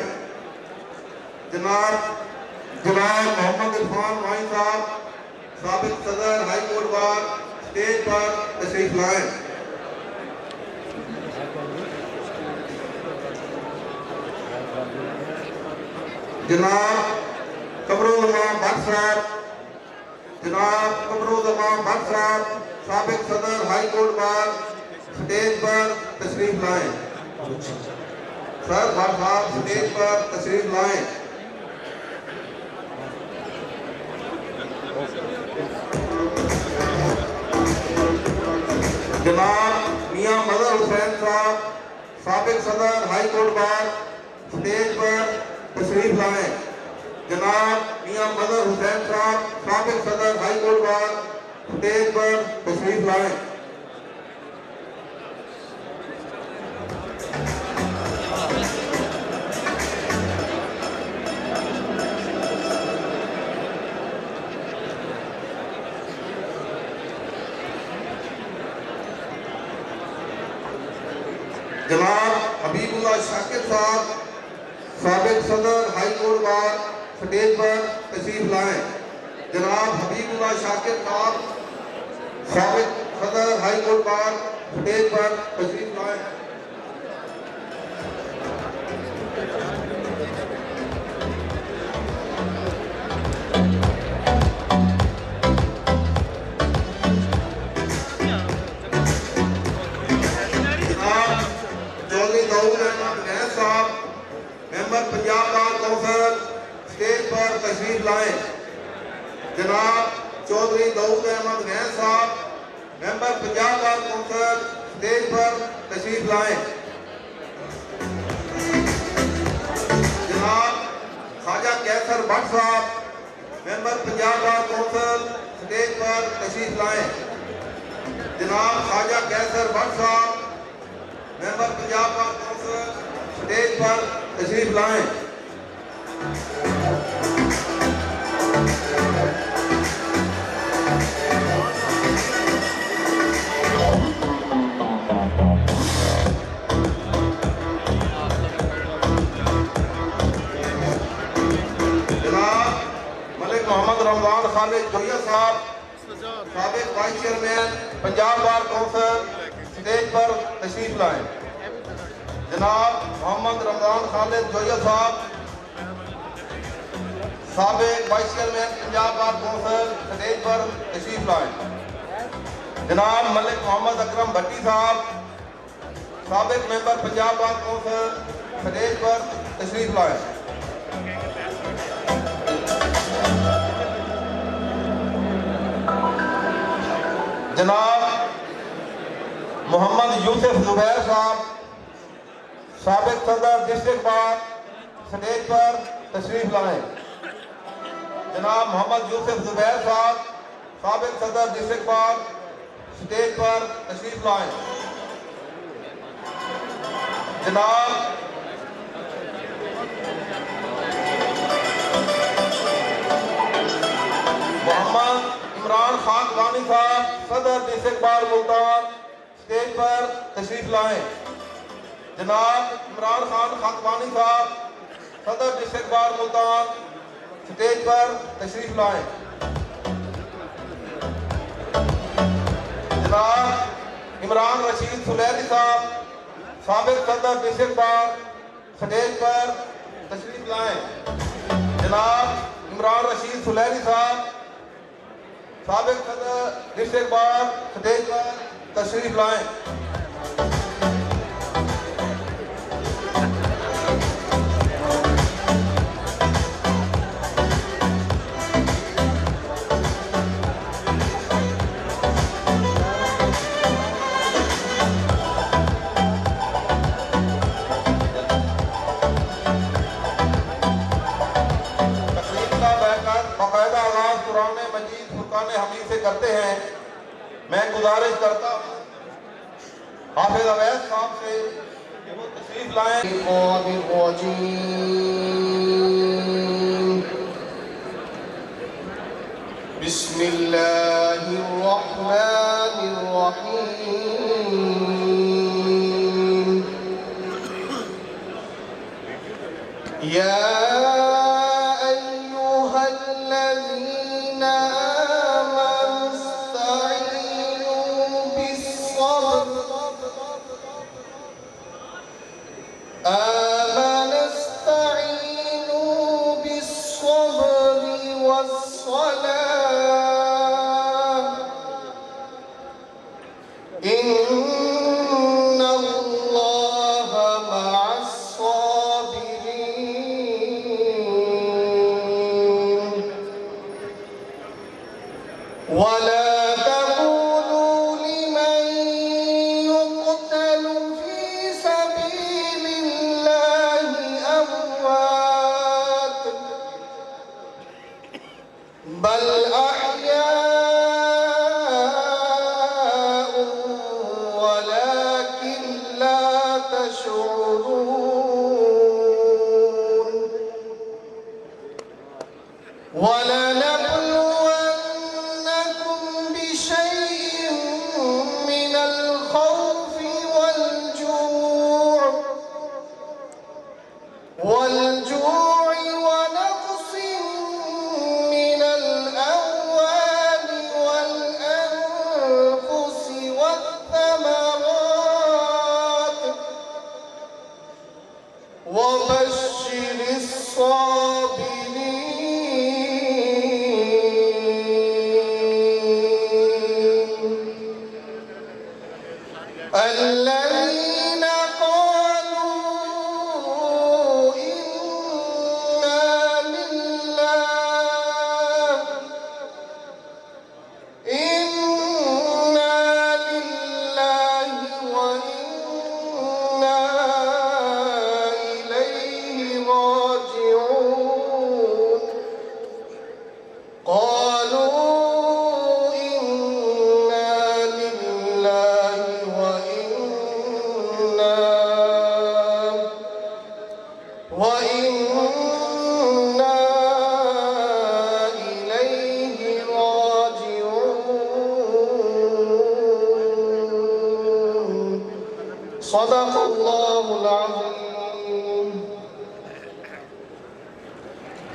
जनाब मोहम्मद इरफान वाई साहब साबिक सदर हाई कोर्ट बार स्टेज पर तशरीफ लाए। जनाब कमरुज़्ज़मान भट्ट साहब साबिक सदर हाई कोर्ट बार स्टेज पर तशरीफ लाएं। सर भट्ट साहब स्टेज पर तशरीफ लाएं। जनाब मियां मदर हुसैन साहब साबिक सदर हाई कोर्ट बार स्टेज पर तशरीफ लाएं। जनाब मियां मदर हुसैन साहब साबिक सदर हाई कोर्ट बार स्टेज पर तशरीफ लाएं। जनाब हबीबुल्लाह शाकिर साहब साबिक सदर हाई कोर्ट बार स्टेज पर तशरीफ लाएं। जनाब हबीबुल्लाह शाकिर साहब साबिक सदर हाई कोर्ट बार स्टेज पर तशरीफ लाएं। Member Punjab bar council stage पर तशरीफ लाएं। जनाब चौधरी दाऊद अहमद गैस साहब member Punjab bar council stage पर तशरीफ लाएं। जनाब ख्वाजा कैसर भट्ट साहब member Punjab bar council stage पर तशरीफ लाएं। जनाब ख्वाजा कैसर भट्ट साहब member Punjab bar council stage पर तशरीफ लाएं। जनाब मलिक मोहम्मद रमजान खालिद जोया साहब साबिक vice chairman Punjab bar council stage पर तशरीफ लाएं। जनाब मोहम्मद रमजान खालिद जोया साहब साबिक vice chairman Punjab bar council stage पर तशरीफ लाएं। जनाब मलिक मोहम्मद अकरम भट्टी साहब साबिक member Punjab bar council stage पर तशरीफ लाएं। जनाब मोहम्मद यूसुफ जुबैर साहब साबिक सदर डिस्ट्रिक्ट बार स्टेज पर तशरीफ लाएं। जनाब मोहम्मद यूसुफ जुबैर साहब साबिक सदर डिस्ट्रिक्ट बार स्टेज पर तशरीफ लाएं। जनाब इमरान खान वानी साहब सदर डिस्ट्रिक्ट बार मुल्तान स्टेज पर तशरीफ लाएं। जनाब इमरान खान खाकवानी साहब सदर डिस्ट्रिक्ट बार मुल्तान स्टेज पर तशरीफ लाएं। जनाब इमरान रशीद सुलैरी साहब साबिक सदर डिस्ट्रिक्ट बार स्टेज पर तशरीफ लाएं। जनाब इमरान रशीद सुलैरी साहब साबिक सदर डिस्ट्रिक्ट बार स्टेज पर तशरीफ लाएं। बाकायदा आगाज कुरान मजीद फुरकान हमीद से करते हैं। मैं गुजारिश करता हूँ हाफिज अवैस साहब से कि वो तशरीफ लाएं। बिस्मिल्लाहिर रहमानिर रहीम। या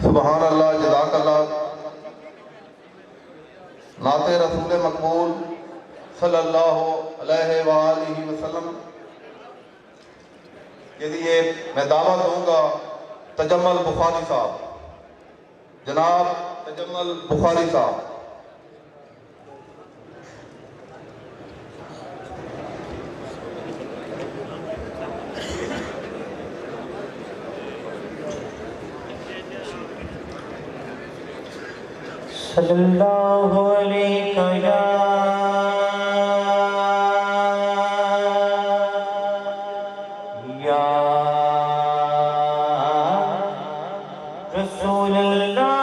सुभान अल्लाह जज़ाकल्लाह। नाते रसूल मकबूल सल्लल्लाहु अलैहि वसल्लम के लिए मैं दावत दूंगा तजम्मल बुखारी साहब, जनाब तजम्मल बुखारी साहब। सल्लल्लाहु अलैहि या रसूल अल्लाह।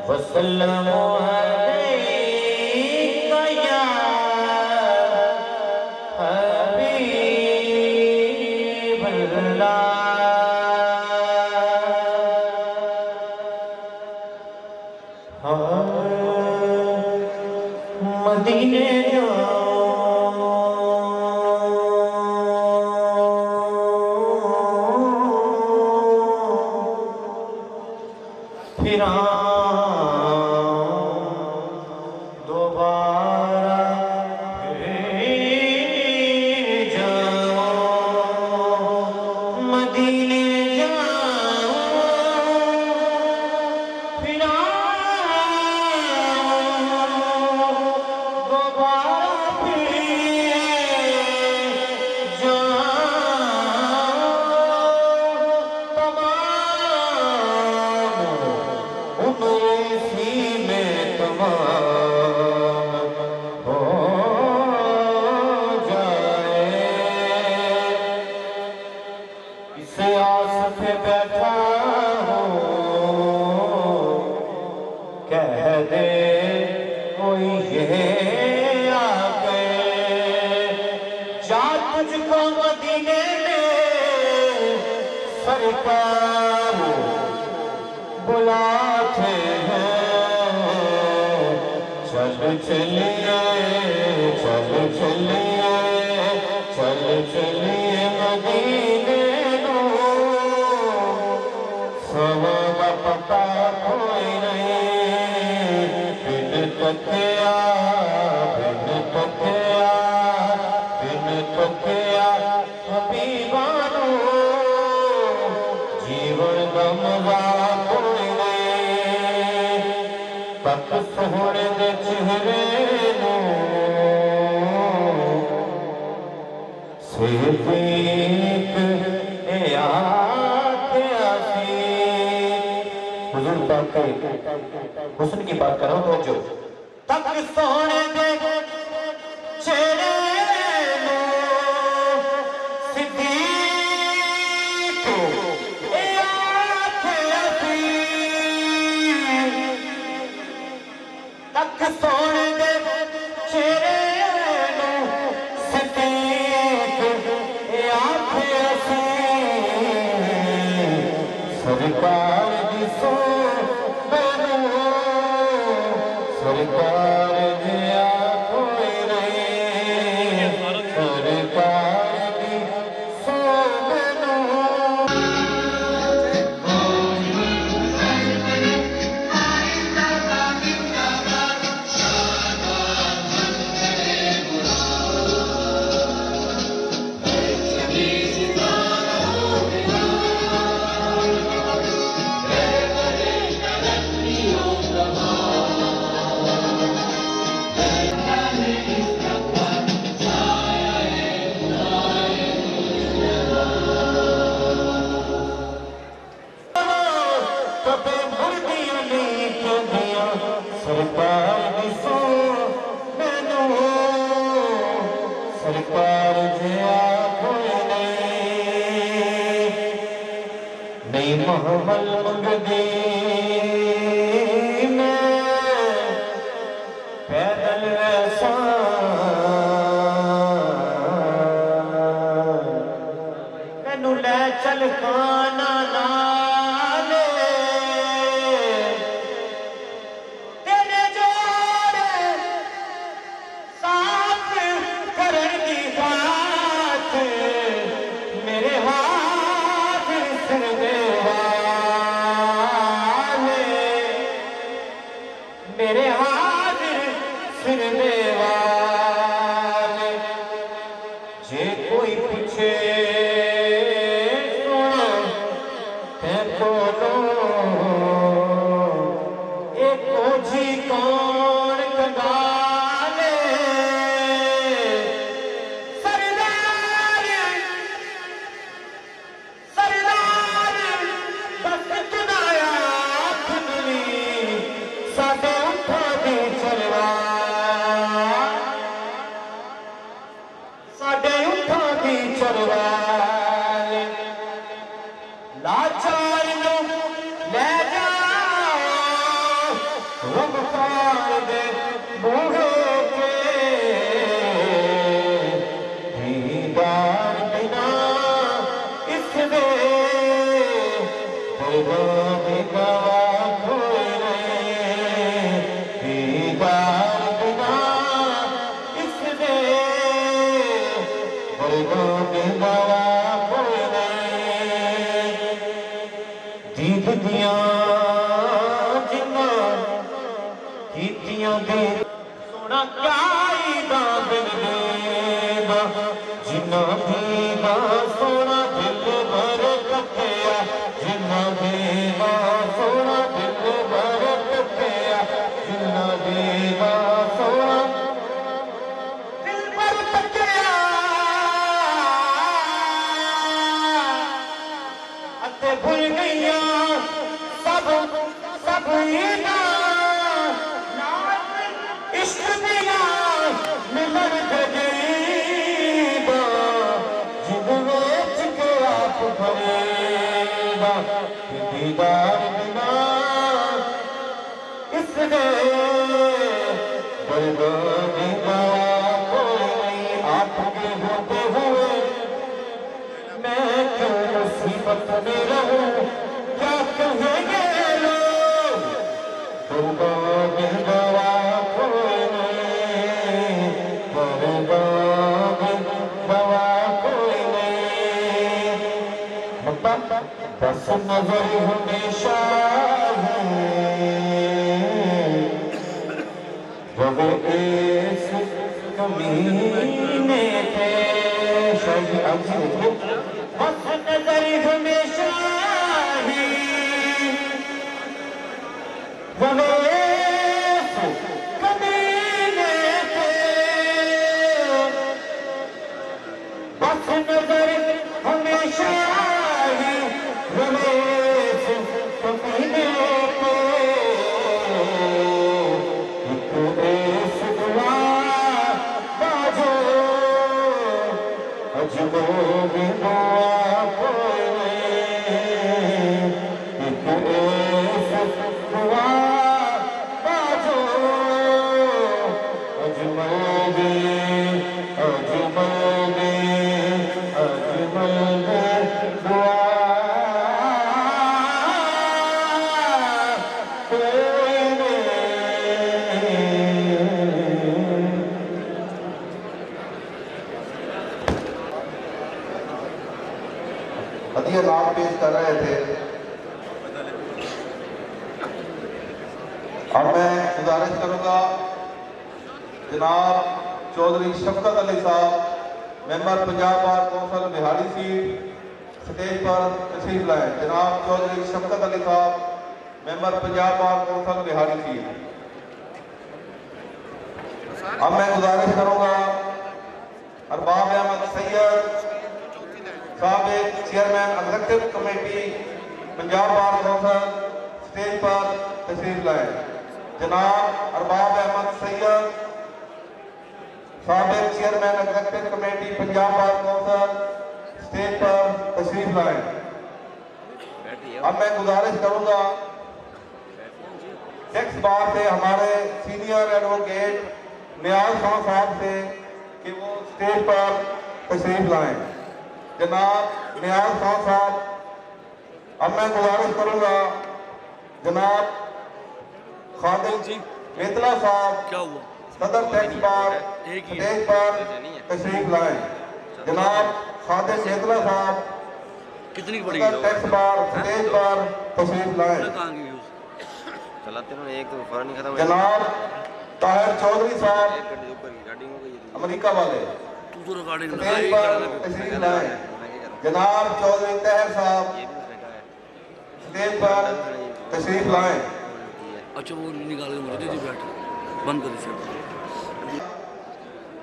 वसल्लम मदीने फिर दोबारा मदीने फिर बैठा हूँ कह दे कोई ये आके जा तुझको मदीने में सरकार बुलाते हैं। चल चलिए चल चलिए चल चलिए मदीने पता कोई नहीं बिन तकिया हबीबानो जीवन का मजा कोई नहीं तक सोहने दे चेहरे सिर्फ हुस्न की बात कर रहा हूं तो जो तक सोने दे चेहरे सिद्दीक ए आंखें ऐसी तक सोने दे चेहरे सिद्दीक ए आंखें ऐसी सरकार दी सो सरकार दिया कोई नहीं सरकार दी सोबनो सरकार दी सो मैनू सरकार जिया कोई नहीं महमल मंगदी मैं पैदल ऐसा मैनू ले चल खाना ना मेरे हाजिर सिर देवाले जे कोई पूछे सुना ते बोलो एक ओझी कौन कंगाले सरदार सरदार बस तुनाया खुदली साडे साडे उठा दी चरवाल लाचार नु ले जा रमकार दे बूढ़े के दीदार बिना इस दवा कोई नहीं दीद दिया जिन्ना कीतियां दे सोना क्या दिल देगा जिन्ना देगा सोना दिल भर कटिया जिन्ना देगा सोना दिल भर कटिया जिन्ना देगा सोना दिल भर कटिया अते भूल गईया सब सब इश्क दिया मिलन गईबा जिद वेच के आप भरेगा दीदार बिना इसने बर्बादी गया कोई नहीं आपके होते हुए मैं क्यों मुसीबत में रहूं क्या कहेंगे लोग बर्बादी गया कोई नहीं बर्बादी गया कोई नहीं बस नजर हमेशा जब इस कमीने पे शायद आपसे देखो बस नजर हमेशा ही जब इस कमीने पे बस नजर हमेशा ही जब इस कमीने पे हदिया नाम पेश कर रहे थे। अब मैं गुजारिश करूंगा जनाब चौधरी शफकत अली साहब member Punjab bar council Bihari seat stage पर तशरीफ लाए। जनाब चौधरी शफकत अली साहब member Punjab bar council Bihari seat. अब मैं गुजारिश करूंगा अरबाब अहमद सैयद साबिक chairman executive committee Punjab bar council stage पर तशरीफ लाए। जनाब अरबाब अहमद सैयद साबिक chairman executive committee Punjab bar council stage पर तशरीफ लाए। अब मैं गुजारिश करूंगा टैक्स बार से हमारे सीनियर एडवोकेट नियाज खान साहब से कि वो स्टेज पर तशरीफ लाएं। जनाब नियाज खान साहब। अब मैं गुजारिश करूंगा जनाब खादिम मेतला साहब सदर टैक्स बार स्टेज पर तशरीफ लाएं। जनाब खादिम मेतला साहब सदर टैक्स बार स्टेज पर तशरीफ लाएं। जनाब ताहिर चौधरी साहब अमेरिका वाले स्टेज पर तशरीफ लाएं। जनाब चौधरी ताहिर साहब स्टेज पर तशरीफ लाएं। अच्छा वो निकाल के मुझे दीजिए बैठ बंद कर दीजिए।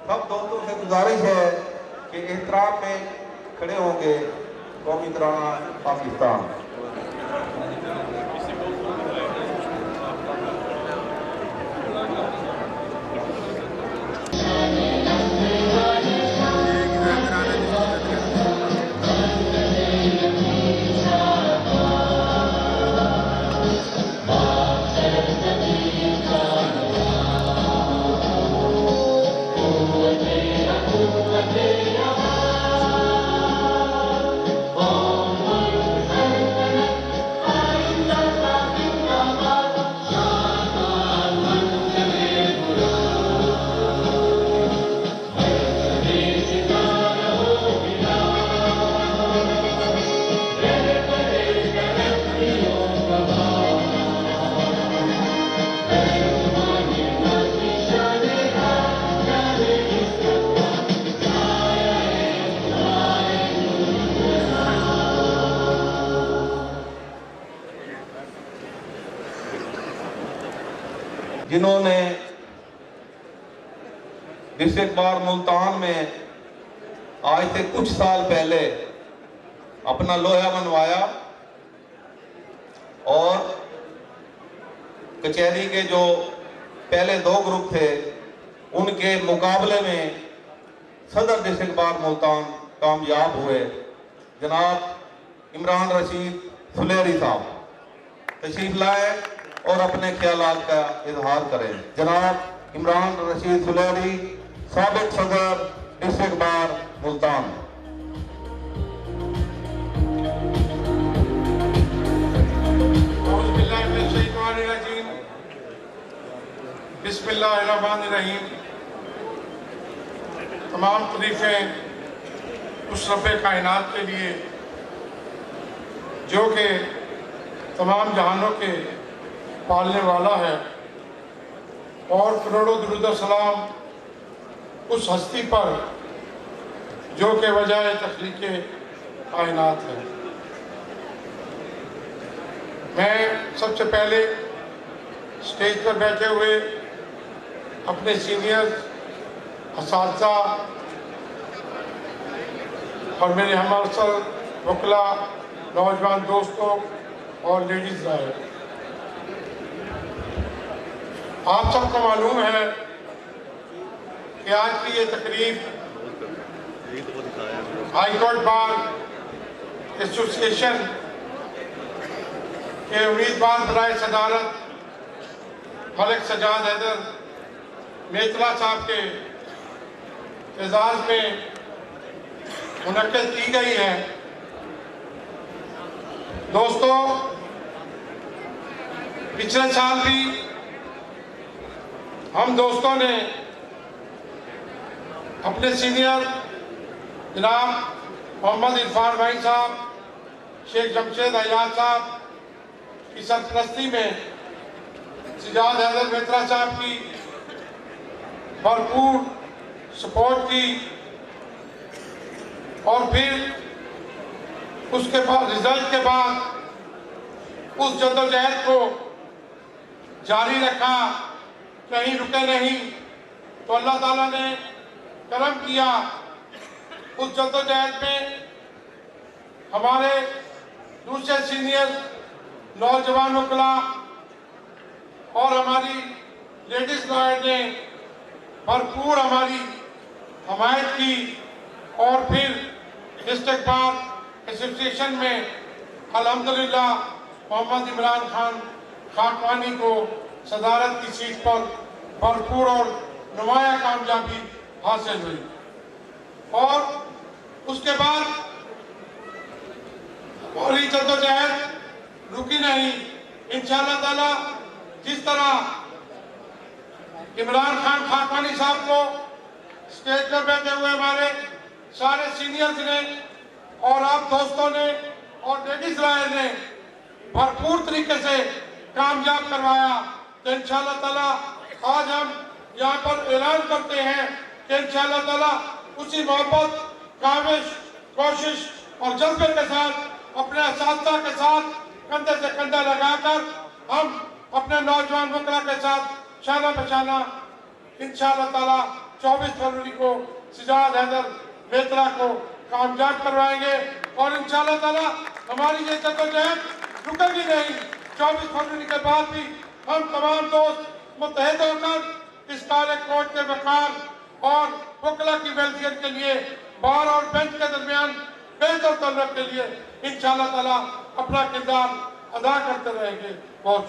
सब दोस्तों से गुजारिश है कि एहतराम में खड़े होंगे कौमी तराना पाकिस्तान। जिन्होंने डिस्ट्रिक्ट बार मुल्तान में आज से कुछ साल पहले अपना लोहा बनवाया और कचहरी के जो पहले 2 ग्रुप थे उनके मुकाबले में सदर डिस्ट्रिक्ट बार मुल्तान कामयाब हुए। जनाब इमरान रशीद सुलेरी साहब तशरीफ लाए और अपने ख्यालात का इजहार करें। जनाब इमरान रशीद सुलेरी, साबिक सदर डिस्ट्रिक्ट बार मुल्तान। बिस्मिल्लाहिर्रहमानिर्रहीम। तमाम तारीफ़ें उस रब्बे कायनात के लिए जो कि तमाम जहानों के पालने वाला है, और करोड़ों दुरूद सलाम उस हस्ती पर जो कि वजह तख्लीक़ कायनात है। मैं सबसे पहले स्टेज पर बैठे हुए अपने सीनियर असातिज़ा और मेरे हमअसर वकला, नौजवान दोस्तों और लेडीज़ आए, आप सबको मालूम है कि आज की ये तकरीब हाई कोर्ट बार एसोसिएशन के उम्मीदवार बराए सदारत मलिक सजाद हैदर मेतला साहब के एजाज में मुनक्किद की गई है। दोस्तों, पिछले साल भी हम दोस्तों ने अपने सीनियर जनाब मोहम्मद इरफान भाई साहब, शेख जमशेद हयात साहब की सरपरस्ती में सजाद हैदर मेतला साहब की भरपूर सपोर्ट की, और फिर उसके बाद रिजल्ट के बाद उस जद्दोजहद को जारी रखा, कहीं रुके नहीं। तो अल्लाह ताला ने करम किया, उस जद्दोजहद में हमारे दूसरे सीनियर नौजवान वकला और हमारी लेडीज लॉयर ने भरपूर हमारी हमायत की, और फिर डिस्ट्रिक्ट बार एसोसिएशन में अल्हम्दुलिल्लाह मोहम्मद इमरान खान खाकवानी को सदारत की सीट पर भरपूर और नुमाया कामयाबी हासिल हुई। और उसके बाद हमारी जद्दोजहद रुकी नहीं। इंशाअल्लाह ताला जिस तरह इमरान खान खाकवानी साहब को स्टेज पर बैठे हुए हमारे सारे सीनियर्स ने और आप दोस्तों ने और लेडीज लॉयर ने भरपूर तरीके से कामयाब करवाया, तो इंशाअल्लाह ताला आज हम यहाँ पर ऐलान करते हैं कि इंशाअल्लाह ताला उसी मोहब्बत, काविश, कोशिश और जज्बे के साथ अपने असातिज़ा के साथ कंधे से कंधा लगाकर हम अपने नौजवान वकला के साथ शाना बशाना इंशाअल्लाह ताला 24 फरवरी को सजाद हैदर मेतला को कामयाब करवाएंगे। और इंशाअल्लाह ताला हमारी ये जद्दोजहद रुकेगी नहीं। 24 फरवरी के बाद भी हम तमाम दोस्त मुत्तहिद होकर इस काले कोर्ट के वकार और वकला की वेलफेयर के लिए, बार और बेंच के दरमियान बेहतर तलब के लिए इंशाअल्लाह ताला अपना किरदार अदा करते रहेंगे। बहुत